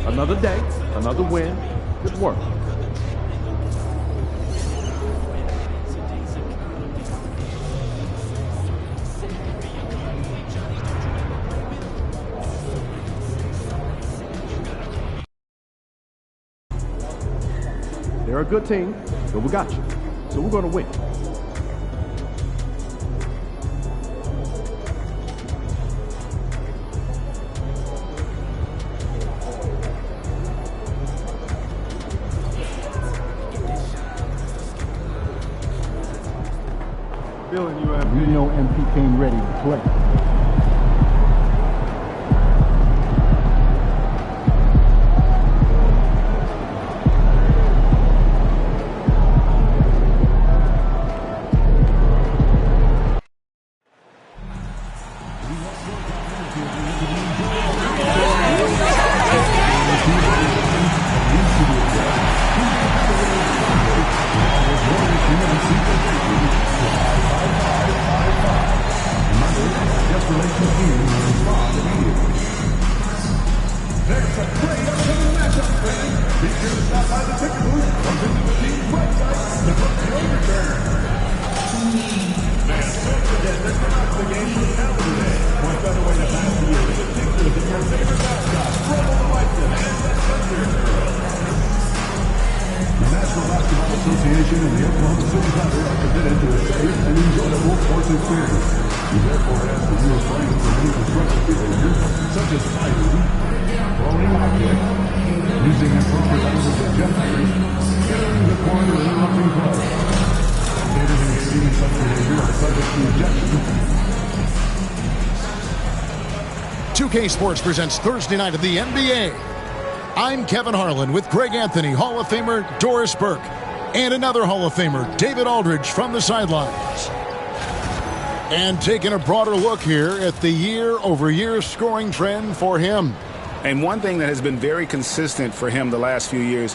Another day, another win. Good work. They're a good team, but we got you. So we're going to win. You know MP came ready to play. Association and the Oklahoma City Thunder are committed to a safe and enjoyable sports experience. We therefore ask that you refrain from any disruptive behavior, such as fighting, throwing objects, using inappropriate language and gestures, carrying the cord or interrupting play. Spectators engaging in such behavior are subject to ejection. 2K Sports presents Thursday night of the NBA. I'm Kevin Harlan with Greg Anthony, Hall of Famer Doris Burke, and another Hall of Famer, David Aldridge, from the sidelines. And taking a broader look here at the year-over-year scoring trend for him. And one thing that has been very consistent for him the last few years,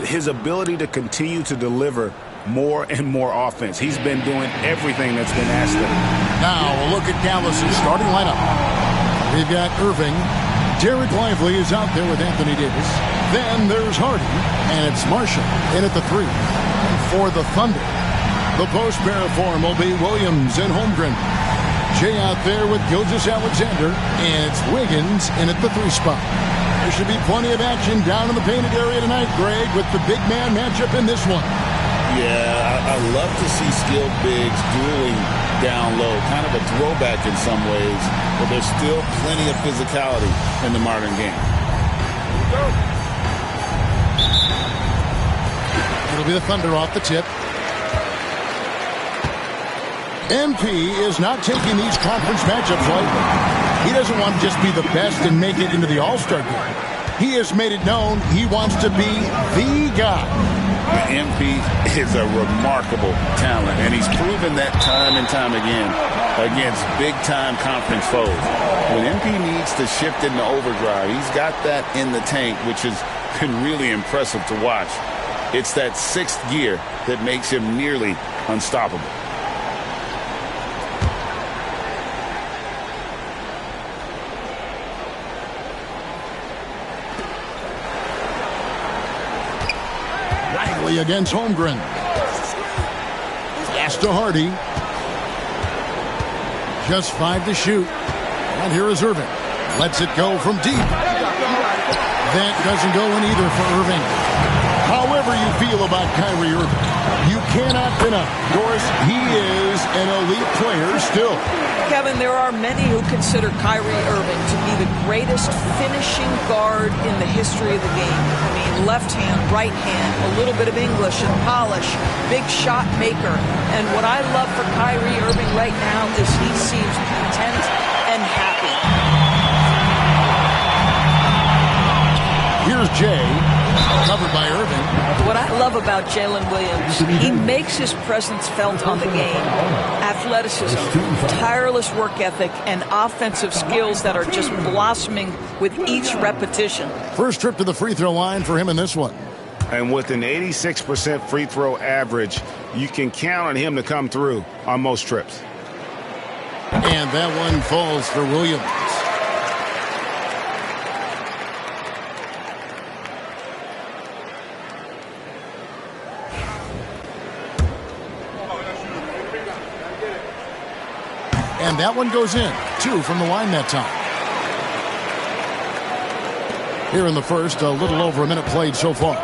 his ability to continue to deliver more and more offense. He's been doing everything that's been asked of him. Now a look at Dallas' starting lineup. We've got Irving. Derek Lively is out there with Anthony Davis. Then there's Hardy, and it's Marshall in at the 3. For the Thunder, the post pair form will be Williams and Holmgren. Jay out there with Gilgeous-Alexander, and it's Wiggins in at the 3 spot. There should be plenty of action down in the painted area tonight, Greg, with the big man matchup in this one. Yeah, I love to see skilled bigs dueling down low. Kind of a throwback in some ways, but there's still plenty of physicality in the modern game. It'll be the Thunder off the tip. MP is not taking these conference matchups lightly. He doesn't want to just be the best and make it into the All-Star game. He has made it known he wants to be the guy. MP is a remarkable talent, and he's proven that time and time again against big-time conference foes. When MP needs to shift into overdrive, he's got that in the tank, which has been really impressive to watch. It's that 6th gear that makes him nearly unstoppable. Against Holmgren. Pass to Hardy. Just 5 to shoot. And here is Irving. Lets it go from deep. That doesn't go in either for Irving. However you feel about Kyrie Irving, you cannot deny, Doris, he is an elite player still. Kevin, there are many who consider Kyrie Irving to be the greatest finishing guard in the history of the game. I mean, left hand, right hand, a little bit of English and polish, big shot maker. And what I love for Kyrie Irving right now is he seems content and happy. Here's Jay, covered by Irving. What I love about Jalen Williams, he makes his presence felt on the game. Athleticism, tireless work ethic, and offensive skills that are just blossoming with each repetition. First trip to the free throw line for him in this one. And with an 86% free throw average, you can count on him to come through on most trips. And that one falls for Williams. And that one goes in. 2 from the line that time. Here in the first, a little over a minute played so far.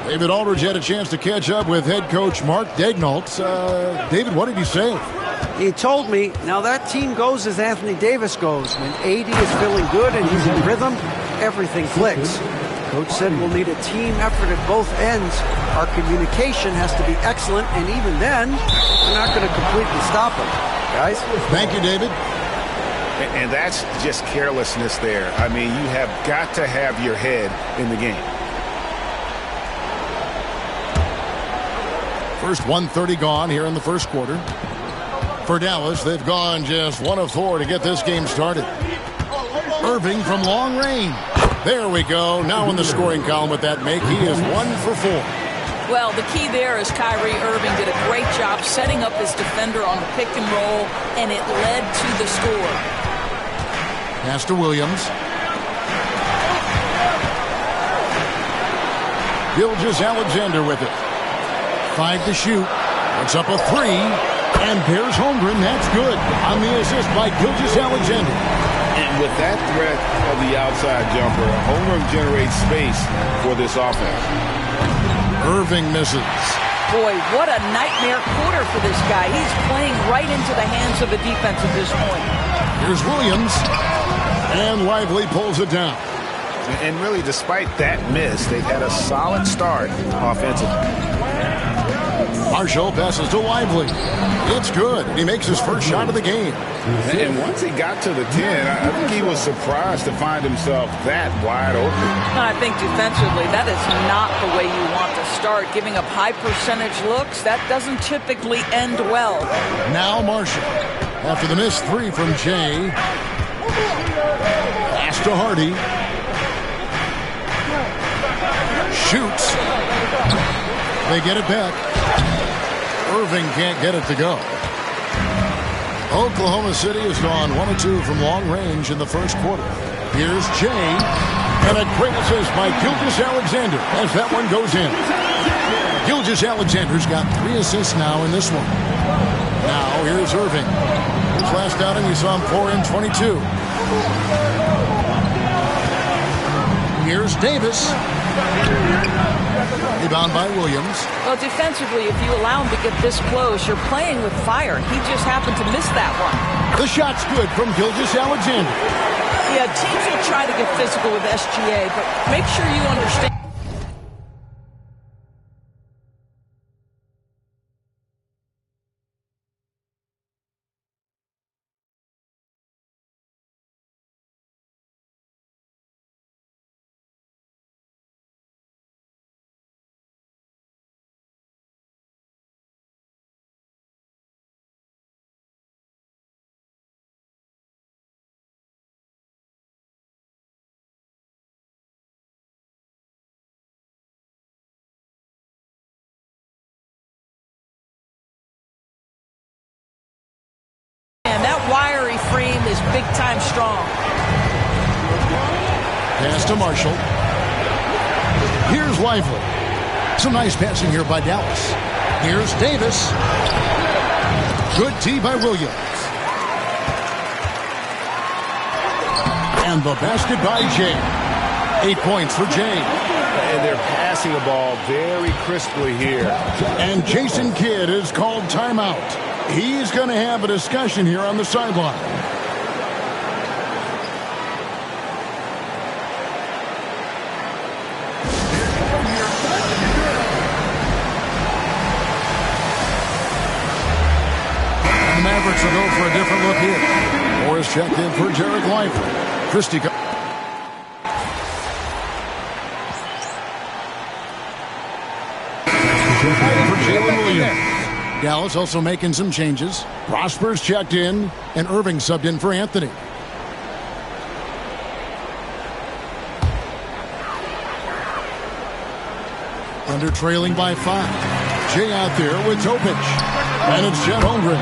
David Aldridge had a chance to catch up with head coach Mark Daignault. David, what did he say? He told me, now that team goes as Anthony Davis goes. When AD is feeling good and he's in rhythm, everything clicks. Coach said we'll need a team effort at both ends. Our communication has to be excellent, and even then, we're not going to completely stop them. Guys? Thank you, David. And that's just carelessness there. I mean, you have got to have your head in the game. First 1:30 gone here in the first quarter. For Dallas, they've gone just 1 of 4 to get this game started. Irving from long range. There we go. Now in the scoring column with that make. He is 1 for 4. Well, the key there is Kyrie Irving did a great job setting up his defender on the pick and roll, and it led to the score. Pass to Williams. Gilgeous-Alexander with it. 5 to shoot. Puts up a 3. And there's Holmgren. That's good. On the assist by Gilgeous-Alexander. And with that threat of the outside jumper, Holmgren generates space for this offense. Irving misses. Boy, what a nightmare quarter for this guy. He's playing right into the hands of the defense at this point. Here's Williams. And Lively pulls it down. And really, despite that miss, they've had a solid start offensively. Marshall passes to Lively. It's good. He makes his first shot of the game. And once he got to the 10, I think he was surprised to find himself that wide open. I think defensively, that is not the way you want to start. Giving up high percentage looks, that doesn't typically end well. Now Marshall. After the missed 3 from Jay. Pass to Hardy. Shoots. They get it back. Irving can't get it to go. Oklahoma City has gone 1 of 2 from long range in the first quarter. Here's Jay. And a great assist by Gilgeous-Alexander as that one goes in. Gilgeous-Alexander's got 3 assists now in this one. Now here's Irving. His last outing, we saw him pour in 22. Here's Davis. Rebound by Williams. Well, defensively, if you allow him to get this close, you're playing with fire. He just happened to miss that one. The shot's good from Gilgeous-Alexander. Yeah, teams will try to get physical with SGA, but make sure you understand. And that wiry frame is big-time strong. Pass to Marshall. Here's Lively. Some nice passing here by Dallas. Here's Davis. Good tee by Williams. And the basket by Jay. 8 points for Jay. And they're passing the ball very crisply here. And Jason Kidd is called timeout. He's going to have a discussion here on the sideline. And the Mavericks will go for a different look here. Morris checked in for Jared Lively. Christie. For Jalen Williams. Dallas also making some changes. Prosper's checked in, and Irving subbed in for Anthony. Under trailing by 5. Jay out there with Topic. And it's Chet Holmgren.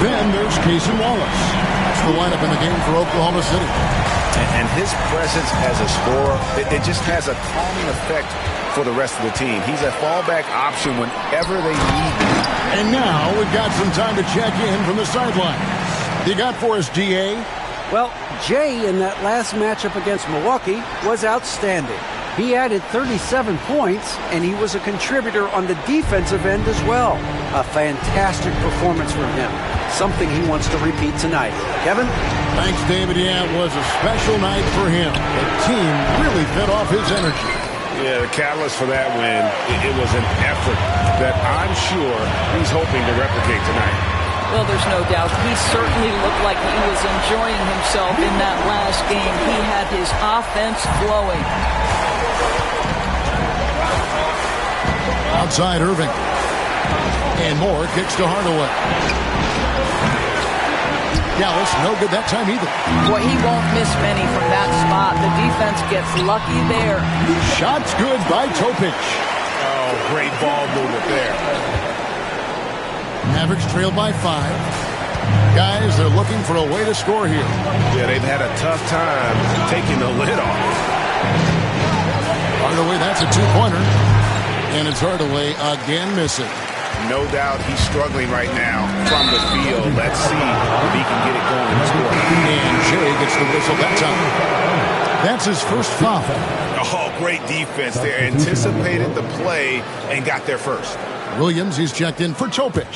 Then there's Cason Wallace. That's the lineup in the game for Oklahoma City. And his presence as a scorer, it just has a calming effect for the rest of the team. He's a fallback option whenever they need him. And now we've got some time to check in from the sidelines. You got for us, GA? Well, Jay in that last matchup against Milwaukee was outstanding. He added 37 points, and he was a contributor on the defensive end as well. A fantastic performance from him. Something he wants to repeat tonight. Kevin? Thanks, David. Yeah, it was a special night for him. The team really fed off his energy. Yeah, the catalyst for that win, it was an effort that I'm sure he's hoping to replicate tonight. Well, there's no doubt. He certainly looked like he was enjoying himself in that last game. He had his offense flowing. Outside Irving. And Moore kicks to Hardaway. Dallas, no good that time either. Boy, he won't miss many from that spot. The defense gets lucky there. Shot's good by Topic. Oh, great ball movement there. Mavericks trailed by 5. Guys, they're looking for a way to score here. Yeah, they've had a tough time taking the lid off. Hardaway, that's a 2-pointer. And it's Hardaway again missing. No doubt he's struggling right now from the field. Let's see if he can get it going and score. And Jay gets the whistle that time. That's his first foul. Oh, great defense there. Anticipated the play and got there first. Williams, he's checked in for Topic.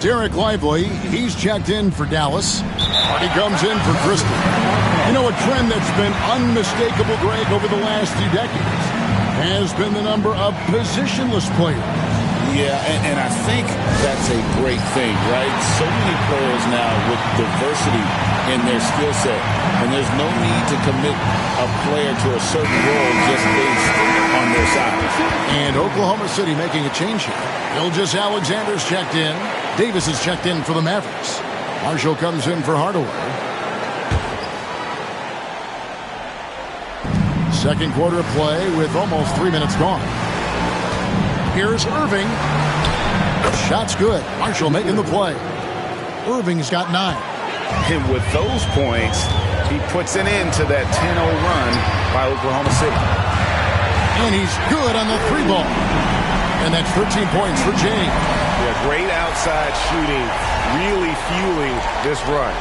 Derek Lively, he's checked in for Dallas. He comes in for Crystal. You know, a trend that's been unmistakable, Greg, over the last few decades has been the number of positionless players. Yeah, and I think that's a great thing, right? So many players now with diversity in their skill set, and there's no need to commit a player to a certain role just based on their size. And Oklahoma City making a change here. Gilgeous-Alexander's checked in. Davis is checked in for the Mavericks. Marshall comes in for Hardaway. Second quarter of play with almost 3 minutes gone. Here's Irving. Shot's good. Marshall making the play. Irving's got 9. And with those points, he puts an end to that 10-0 run by Oklahoma City. And he's good on the 3 ball. And that's 13 points for Jay. Yeah, great outside shooting, really fueling this run.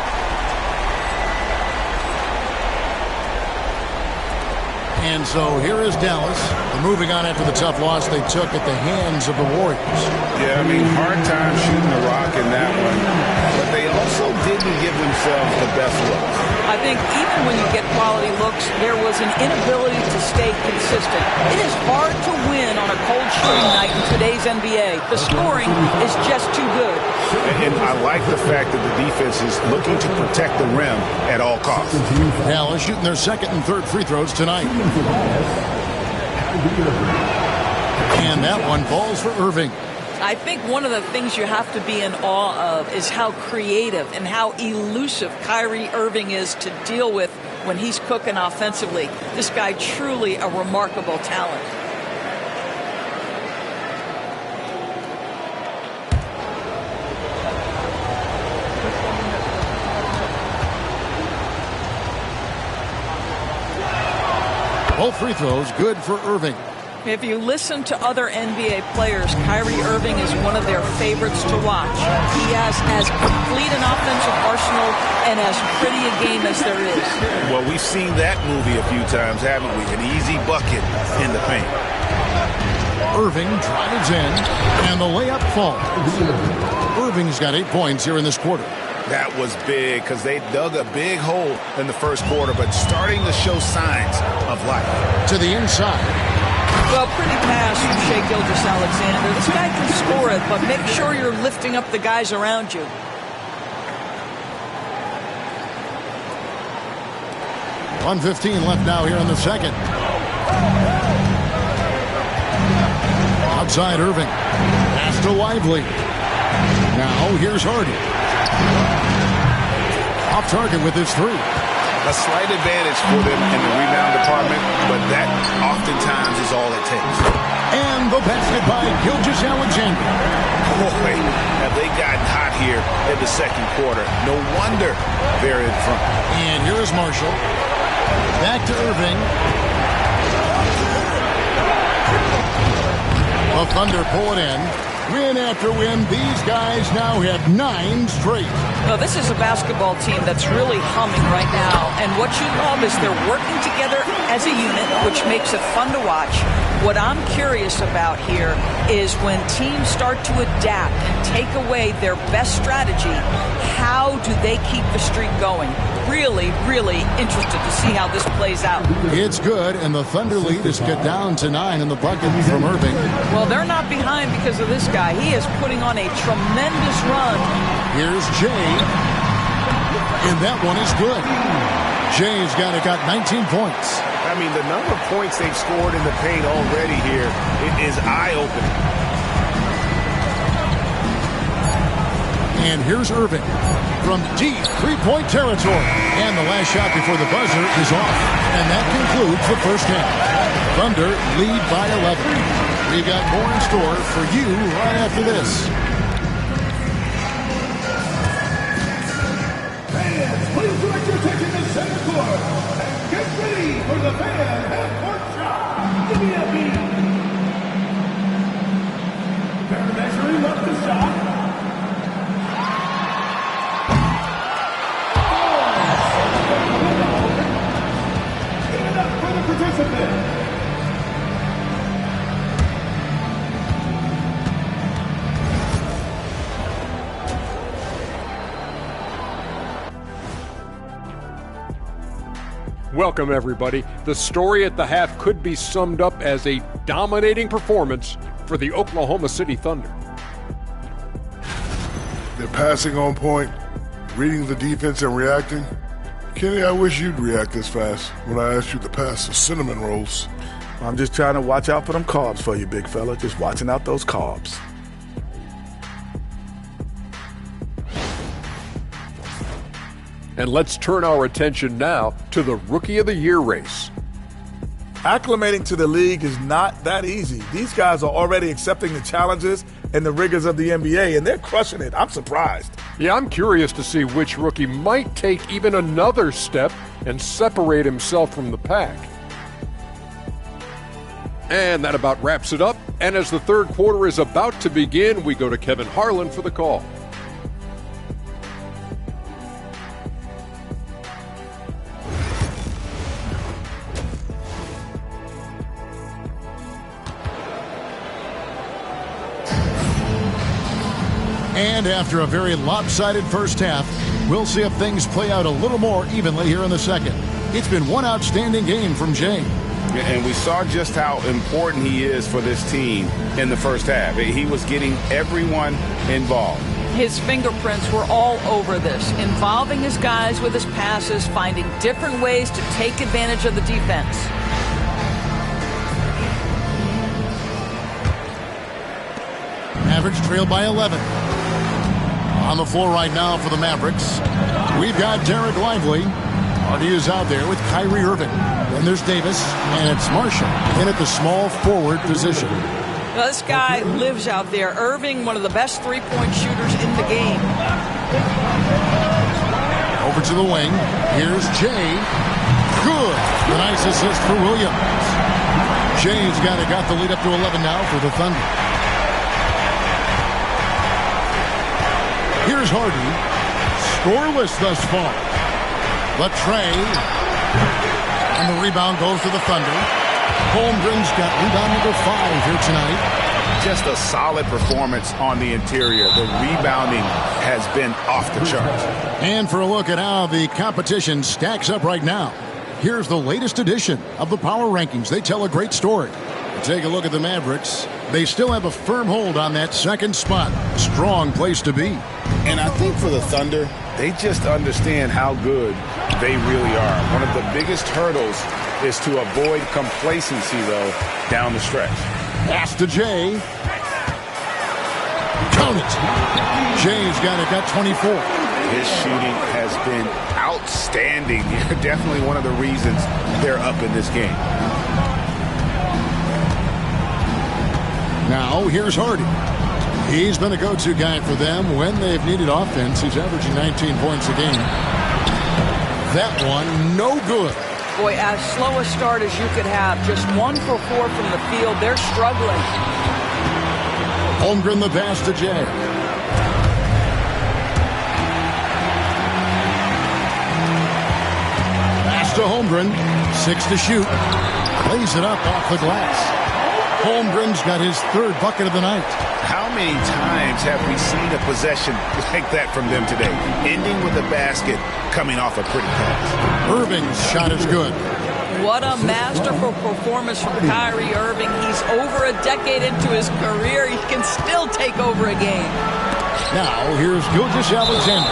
And so here is Dallas. They're moving on after the tough loss they took at the hands of the Warriors. Yeah, I mean, hard time shooting the rock in that one. But they also didn't give themselves the best looks. I think even when you get quality looks, there was an inability to stay consistent. It is hard to win on a cold shooting night in today's NBA. The scoring is just too good. And I like the fact that the defense is looking to protect the rim at all costs. Dallas shooting their second and third free throws tonight. And that one falls for Irving. I think one of the things you have to be in awe of is how creative and how elusive Kyrie Irving is to deal with when he's cooking offensively. This guy truly a remarkable talent. Both free throws good for Irving. If you listen to other NBA players, Kyrie Irving is one of their favorites to watch. He has as complete an offensive arsenal and as pretty a game as there is. Well, we've seen that movie a few times, haven't we? An easy bucket in the paint. Irving drives in, and the layup falls. Irving's got 8 points here in this quarter. That was big because they dug a big hole in the first quarter, but starting to show signs of life. To the inside. Well, pretty pass from Shai Gilgeous-Alexander. This guy can score it, but make sure you're lifting up the guys around you. .115 left now here in the second. Outside Irving. Pass to Lively. Now here's Hardy. Off target with his 3. A slight advantage for them in the rebound department, but that oftentimes is all it takes. And the basket by Gilgeous-Alexander. Boy, have they gotten hot here in the second quarter. No wonder they're in front. And here is Marshall. Back to Irving. The Thunder pull it in. Win after win, these guys now have 9 straight. No, this is a basketball team that's really humming right now. And what you love is they're working together as a unit, which makes it fun to watch. What I'm curious about here is when teams start to adapt and take away their best strategy, how do they keep the streak going? Really, really interested to see how this plays out. It's good, and the Thunder lead is cut down to 9 in the bucket from Irving. Well, they're not behind because of this guy. He is putting on a tremendous run. Here's Jay, and that one is good. Jay's got 19 points. I mean, the number of points they've scored in the paint already here is eye-opening. And here's Irving from deep three-point territory. And the last shot before the buzzer is off. And that concludes the first half. Thunder lead by 11. We got more in store for you right after this. Fans, please direct your attention to center court and get ready for the fan half-court shot. Give me a beat. They're measuring up the shot. Welcome, everybody. The story at the half could be summed up as a dominating performance for the Oklahoma City Thunder. They're passing on point, reading the defense and reacting. Kenny, I wish you'd react this fast when I asked you to pass the cinnamon rolls. I'm just trying to watch out for them carbs for you, big fella. Just watching out those carbs. And let's turn our attention now to the Rookie of the Year race. Acclimating to the league is not that easy. These guys are already accepting the challenges and the rigors of the NBA, and they're crushing it. I'm surprised. Yeah, I'm curious to see which rookie might take even another step and separate himself from the pack. And that about wraps it up. And as the third quarter is about to begin, we go to Kevin Harlan for the call. And after a very lopsided first half, we'll see if things play out a little more evenly here in the second. It's been one outstanding game from Jay. And we saw just how important he is for this team in the first half. He was getting everyone involved. His fingerprints were all over this, involving his guys with his passes, finding different ways to take advantage of the defense. Mavericks trail by 11. On the floor right now for the Mavericks, we've got Derek Lively. Hardy is out there with Kyrie Irving. Then there's Davis, and it's Marshall in at the small forward position. Now, this guy lives out there. Irving, one of the best three-point shooters in the game. Over to the wing. Here's Jay. Good. The nice assist for Williams. Jay's got the lead up to 11 now for the Thunder. Here's Hardy. Scoreless thus far. Latrey. And the rebound goes to the Thunder. Holmgren's got rebound number 5 here tonight. Just a solid performance on the interior. The rebounding has been off the charts. And for a look at how the competition stacks up right now, here's the latest edition of the Power Rankings. They tell a great story. Take a look at the Mavericks. They still have a firm hold on that second spot. Strong place to be. And I think for the Thunder, they just understand how good they really are. One of the biggest hurdles is to avoid complacency, though, down the stretch. Pass to Jay. Count it. Jay's got 24. His shooting has been outstanding. Definitely one of the reasons they're up in this game. Now, here's Hardy. He's been a go-to guy for them when they've needed offense. He's averaging 19 points a game. That one, no good. Boy, as slow a start as you could have. Just 1 for 4 from the field. They're struggling. Holmgren the pass to Jay. Pass to Holmgren. 6 to shoot. Lays it up off the glass. Holmgren's got his third bucket of the night. How many times have we seen a possession like that from them today? Ending with a basket, coming off a pretty pass. Irving's shot is good. What a masterful performance from Kyrie Irving. He's over a decade into his career. He can still take over a game. Now, here's Gilgeous-Alexander.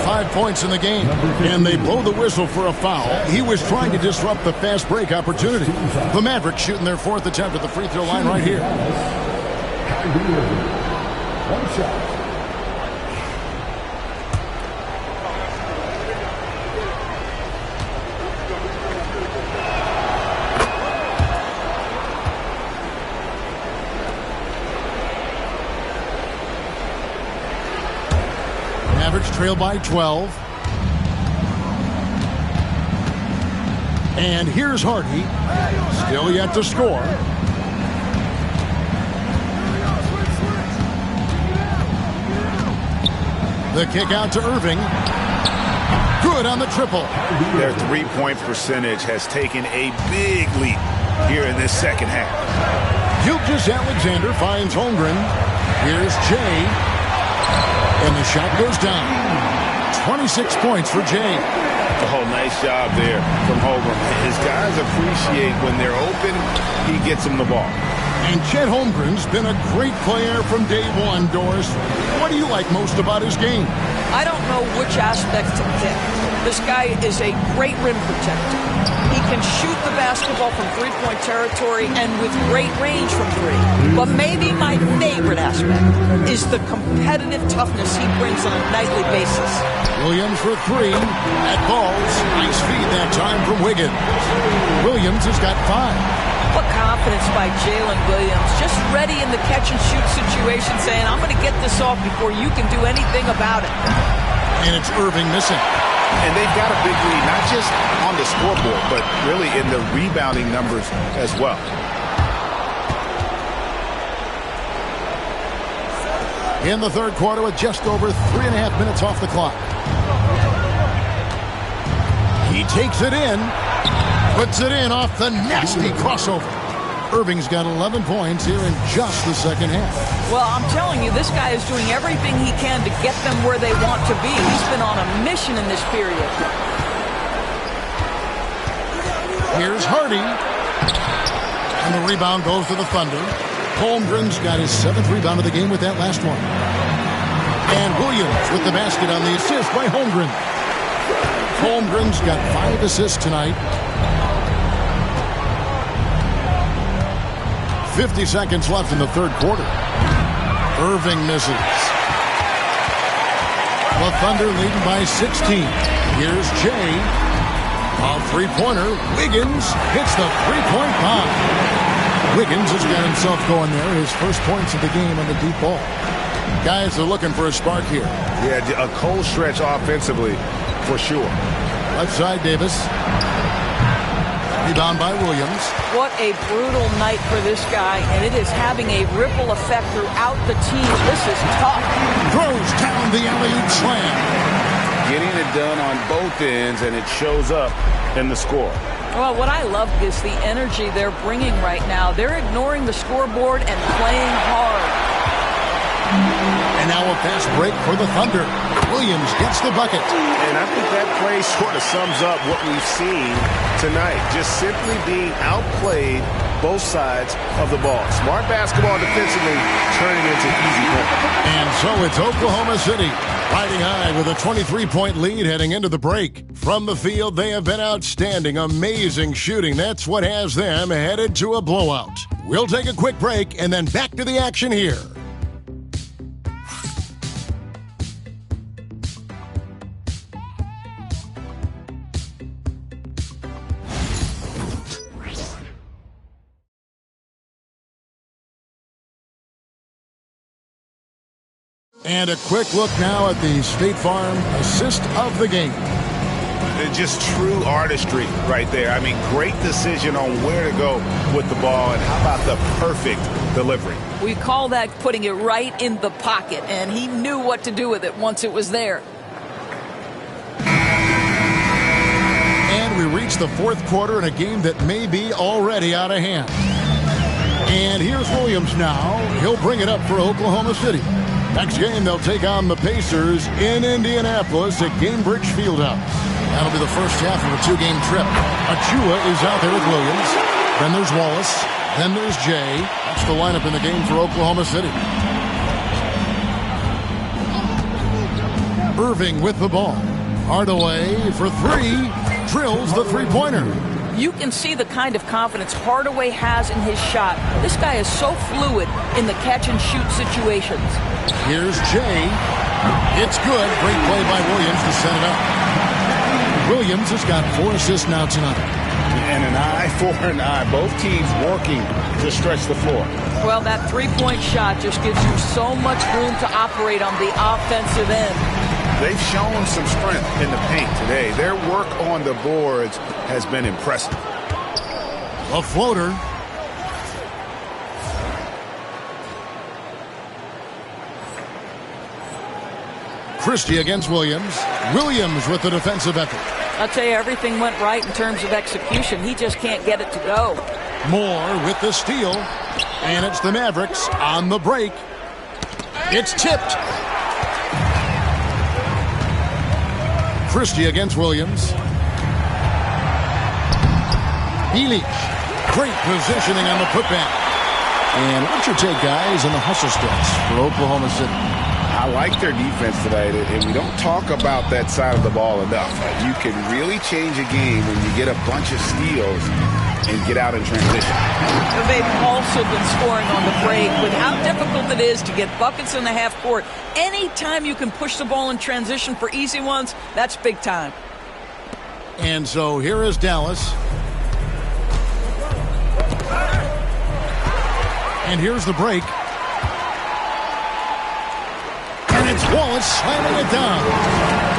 5 points in the game. And they blow the whistle for a foul. He was trying to disrupt the fast break opportunity. The Mavericks shooting their 4th attempt at the free throw line right here. One shot. Mavericks trail by 12. And here's Hardy. Still yet to score. The kick out to Irving. Good on the triple. Their three-point percentage has taken a big leap here in this second half. Gilgeous-Alexander finds Holmgren. Here's Jay. And the shot goes down. 26 points for Jay. Oh, nice job there from Holmgren. His guys appreciate when they're open, he gets them the ball. And Chet Holmgren's been a great player from day one, Doris. What do you like most about his game? I don't know which aspect to pick. This guy is a great rim protector. He can shoot the basketball from three-point territory and with great range from three. But maybe my favorite aspect is the competitive toughness he brings on a nightly basis. Williams for 3. At balls. Nice feed that time from Wiggins. Williams has got 5. What confidence by Jalen Williams. Just ready in the catch-and-shoot situation, saying, I'm going to get this off before you can do anything about it. And it's Irving missing. And they've got a big lead, not just on the scoreboard, but really in the rebounding numbers as well. In the third quarter with just over 3.5 minutes off the clock. He takes it in. Puts it in off the nasty crossover. Irving's got 11 points here in just the second half. Well, I'm telling you, this guy is doing everything he can to get them where they want to be. He's been on a mission in this period. Here's Hardy. And the rebound goes to the Thunder. Holmgren's got his 7th rebound of the game with that last one. And Williams with the basket on the assist by Holmgren. Holmgren's got 5 assists tonight. 50 seconds left in the third quarter. Irving misses. The Thunder leading by 16. Here's Jay. A three-pointer. Wiggins hits the three-point bomb. Wiggins has got himself going there. His first points of the game on the deep ball. Guys are looking for a spark here. Yeah, a cold stretch offensively for sure. Left side, Davis. Rebound by Williams. What a brutal night for this guy, and it is having a ripple effect throughout the team. This is tough. Throws down the alley-oop slam. Getting it done on both ends, and it shows up in the score. Well, what I love is the energy they're bringing right now. They're ignoring the scoreboard and playing hard. And now a fast break for the Thunder. Williams gets the bucket. And I think that play sort of sums up what we've seen tonight. Just simply being outplayed both sides of the ball. Smart basketball defensively turning into easy points. And so it's Oklahoma City riding high with a 23-point lead heading into the break. From the field, they have been outstanding. Amazing shooting. That's what has them headed to a blowout. We'll take a quick break and then back to the action here. And a quick look now at the State Farm assist of the game. just true artistry right there. I mean, great decision on where to go with the ball, and how about the perfect delivery? We call that putting it right in the pocket, and he knew what to do with it once it was there. And we reach the fourth quarter in a game that may be already out of hand. And here's Williams now. He'll bring it up for Oklahoma City. Next game, they'll take on the Pacers in Indianapolis at Gainbridge Fieldhouse. That'll be the first half of a two-game trip. Achua is out there with Williams. Then there's Wallace. Then there's Jay. That's the lineup in the game for Oklahoma City. Irving with the ball. Hardaway for three. Drills the three-pointer. You can see the kind of confidence Hardaway has in his shot. This guy is so fluid in the catch-and-shoot situations. Here's Jay. It's good. Great play by Williams to set it up. Williams has got 4 assists now tonight. And an eye for an eye. Both teams working to stretch the floor. Well, that three-point shot just gives you so much room to operate on the offensive end. They've shown some strength in the paint today. Their work on the boards has been impressive. A floater. Christie against Williams. Williams with the defensive effort. I'll tell you, everything went right in terms of execution. He just can't get it to go. Moore with the steal. And it's the Mavericks on the break. It's tipped. Christie against Williams. Elich. Great positioning on the putback. And what's your take, guys, in the hustle stretch for Oklahoma City? I like their defense tonight, and we don't talk about that side of the ball enough. You can really change a game when you get a bunch of steals and get out in transition. They've also been scoring on the break with how difficult it is to get buckets in the half court. Anytime you can push the ball in transition for easy ones, that's big time. And so here is Dallas. And here's the break. And it's Wallace slamming it down.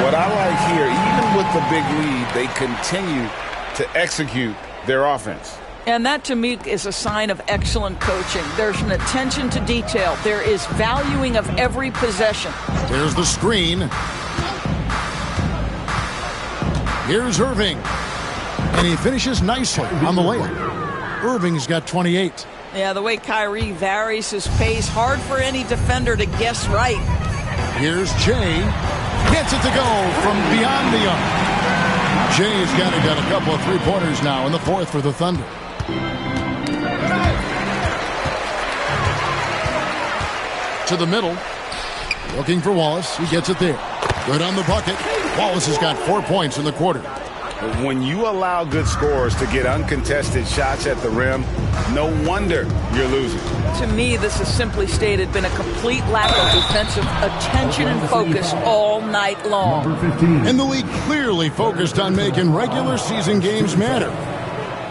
What I like here, even with the big lead, they continue to execute their offense. And that, to me, is a sign of excellent coaching. There's an attention to detail. There is valuing of every possession. There's the screen. Here's Irving. And he finishes nicely on the layup. Irving's got 28. Yeah, the way Kyrie varies his pace, hard for any defender to guess right. Here's Jay. Gets it to go from beyond the arc. Jay's got a couple of three-pointers now in the fourth for the Thunder. To the middle. Looking for Wallace. He gets it there. Good on the bucket. Wallace has got 4 points in the quarter. When you allow good scorers to get uncontested shots at the rim, no wonder you're losing. To me, this has simply stated been a complete lack of defensive attention and focus all night long. And the league clearly focused on making regular season games matter.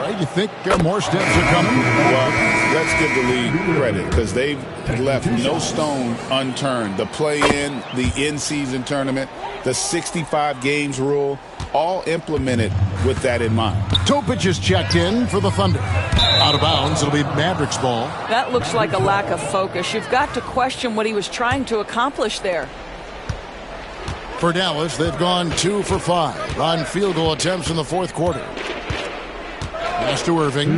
Right? You think more steps are coming? Well, let's give the league credit because they've left no stone unturned. The play-in, the in-season tournament, the 65 games rule, all implemented with that in mind. Topic is checked in for the Thunder. Out of bounds, it'll be Mavericks ball. That looks like a lack of focus. You've got to question what he was trying to accomplish there. For Dallas, they've gone 2 for 5 on field goal attempts in the fourth quarter. Pass to Irving.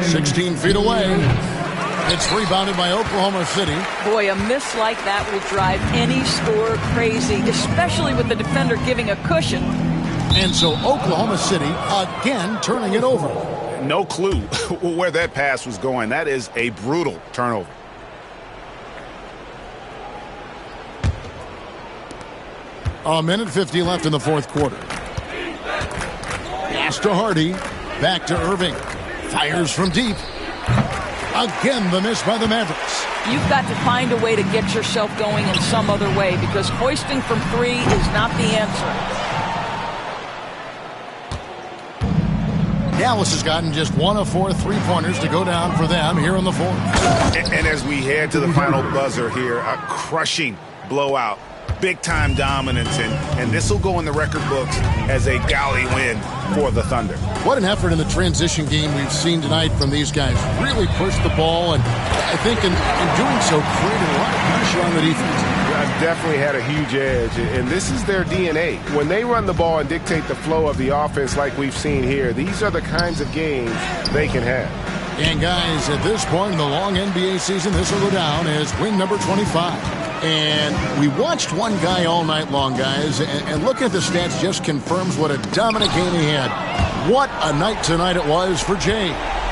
16 feet away. It's rebounded by Oklahoma City. Boy, a miss like that will drive any scorer crazy, especially with the defender giving a cushion. And so Oklahoma City again turning it over. No clue where that pass was going. That is a brutal turnover. A minute 50 left in the fourth quarter. Pass to Hardy. Back to Irving. Fires from deep. Again, the miss by the Mavericks. You've got to find a way to get yourself going in some other way because hoisting from three is not the answer. Dallas has gotten just 1 of 4 three-pointers to go down for them here in the fourth. And as we head to the final buzzer here, a crushing blowout big-time dominance, and this will go in the record books as a galley win for the Thunder. What an effort in the transition game we've seen tonight from these guys. Really pushed the ball, and I think in doing so, created a lot of pressure on the defense. Definitely had a huge edge, and this is their DNA. When they run the ball and dictate the flow of the offense like we've seen here, these are the kinds of games they can have. And guys, at this point in the long NBA season, this will go down as win number 25. And we watched one guy all night long, guys, and looking at the stats just confirms what a dominant game he had. What a night tonight it was for Jay.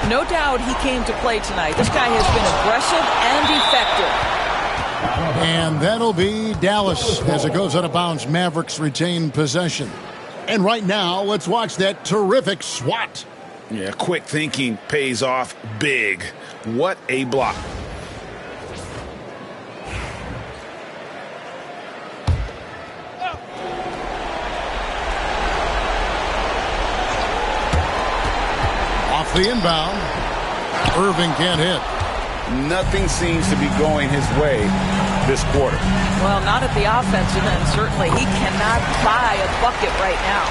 No doubt he came to play tonight. This guy has been aggressive and effective. And that'll be Dallas as it goes out of bounds. Mavericks retain possession. And right now, let's watch that terrific swat. Yeah, quick thinking pays off big. What a block. Off the inbound. Irving can't hit. Nothing seems to be going his way this quarter. Well, not at the offensive end, certainly. He cannot buy a bucket right now.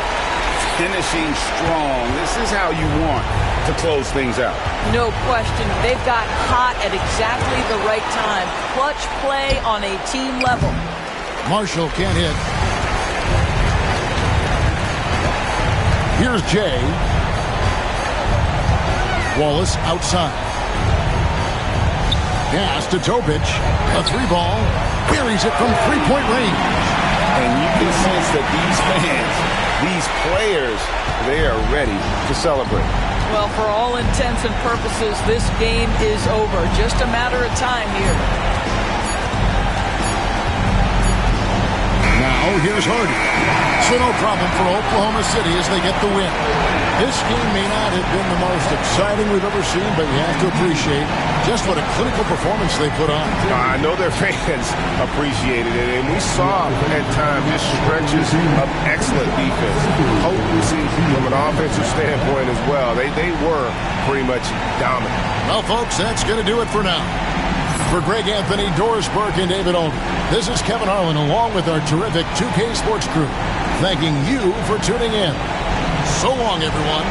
Finishing strong. This is how you want to close things out. No question. They've got hot at exactly the right time. Clutch play on a team level. Marshall can't hit. Here's Jay. Wallace outside. Pass to Topic. A three ball. Buries it from three-point range. And you can sense that these fans, these players, they are ready to celebrate. Well, for all intents and purposes, this game is over. Just a matter of time here. Now, here's Hardy. So no problem for Oklahoma City as they get the win. This game may not have been the most exciting we've ever seen, but you have to appreciate just what a clinical performance they put on. I know their fans appreciated it, and we saw at times just stretches of excellent defense. Potency from an offensive standpoint as well. They were pretty much dominant. Well, folks, that's going to do it for now. For Greg Anthony, Doris Burke, and David Olney, this is Kevin Harlan along with our terrific 2K Sports crew, thanking you for tuning in. So long, everyone.